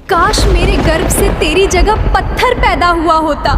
काश मेरे गर्भ से तेरी जगह पत्थर पैदा हुआ होता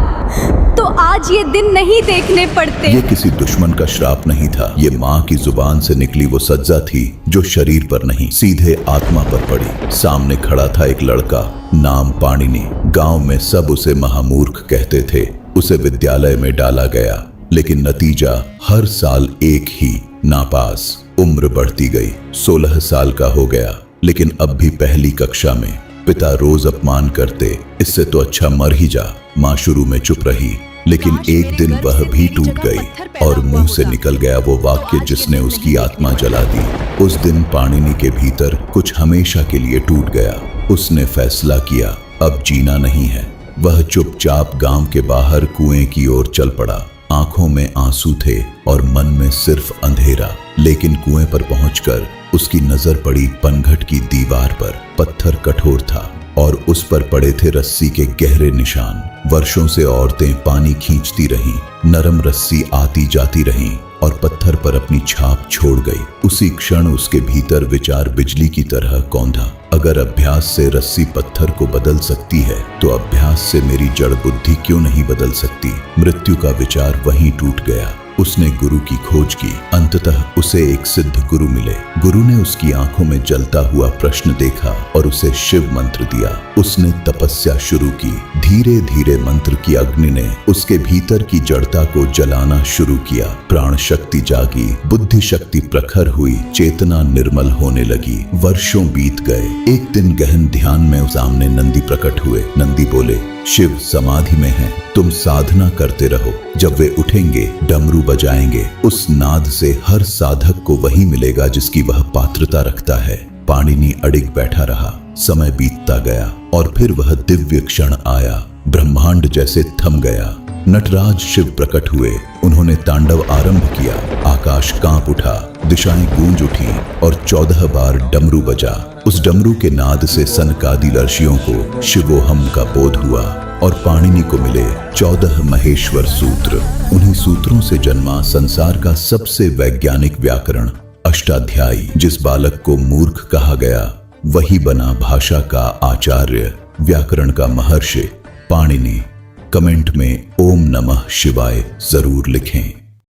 तो आज ये दिन नहीं देखने पड़ते। ये किसी दुश्मन का श्राप नहीं था, ये माँ की जुबान से निकली वो सज्जा थी जो शरीर पर नहीं सीधे आत्मा पर पड़ी। सामने खड़ा था एक लड़का, नाम पाणिनि। गांव में सब उसे महामूर्ख कहते थे। उसे विद्यालय में डाला गया, लेकिन नतीजा हर साल एक ही, नापास। उम्र बढ़ती गई, 16 साल का हो गया, लेकिन अब भी पहली कक्षा में। पिता रोज अपमान करते, इससे तो अच्छा मर ही जा। माँ शुरू में चुप रही, लेकिन एक दिन वह भी टूट गई और मुंह से निकल गया वो वाक्य जिसने उसकी आत्मा जला दी। उस दिन पाणिनि के भीतर कुछ हमेशा के लिए टूट गया। उसने फैसला किया, अब जीना नहीं है। वह चुपचाप गांव के बाहर कुएं की ओर चल पड़ा। आंखों में आंसू थे और मन में सिर्फ अंधेरा। लेकिन कुएं पर पहुंचकर उसकी नजर पड़ी पनघट की दीवार पर। पत्थर कठोर था और उस पर पड़े थे रस्सी के गहरे निशान। वर्षों से औरतें पानी खींचती रहीं, नरम रस्सी आती जाती रहीं और पत्थर पर अपनी छाप छोड़ गई। उसी क्षण उसके भीतर विचार बिजली की तरह कौंधा, अगर अभ्यास से रस्सी पत्थर को बदल सकती है तो अभ्यास से मेरी जड़ बुद्धि क्यों नहीं बदल सकती। मृत्यु का विचार वहीं टूट गया। उसने गुरु की खोज की। अंततः उसे एक सिद्ध गुरु मिले। गुरु ने उसकी आंखों में जलता हुआ प्रश्न देखा और उसे शिव मंत्र दिया। उसने तपस्या शुरू की। धीरे धीरे मंत्र की अग्नि ने उसके भीतर की जड़ता को जलाना शुरू किया। प्राण शक्ति जागी, बुद्धि शक्ति प्रखर हुई, चेतना निर्मल होने लगी। वर्षों बीत गए। एक दिन गहन ध्यान में सामने नंदी प्रकट हुए। नंदी बोले, शिव समाधि में हैं, तुम साधना करते रहो। जब वे उठेंगे, डमरू बजाएंगे, उस नाद से हर साधक को वही मिलेगा जिसकी वह पात्रता रखता है। पाणिनि अडिग बैठा रहा। समय बीतता गया और फिर वह दिव्य क्षण आया। ब्रह्मांड जैसे थम गया। नटराज शिव प्रकट हुए। उन्होंने तांडव आरंभ किया। आकाश कांप उठा, दिशाएं गूंज उठी और 14 बार डमरू बजा। उस डमरू के नाद से सनकादि ऋषियों को शिवोहम का बोध हुआ और पाणिनि को मिले 14 महेश्वर सूत्र। उन्हीं सूत्रों से जन्मा संसार का सबसे वैज्ञानिक व्याकरण अष्टाध्यायी। जिस बालक को मूर्ख कहा गया वही बना भाषा का आचार्य, व्याकरण का महर्षि पाणिनि। कमेंट में ओम नमः शिवाय जरूर लिखें।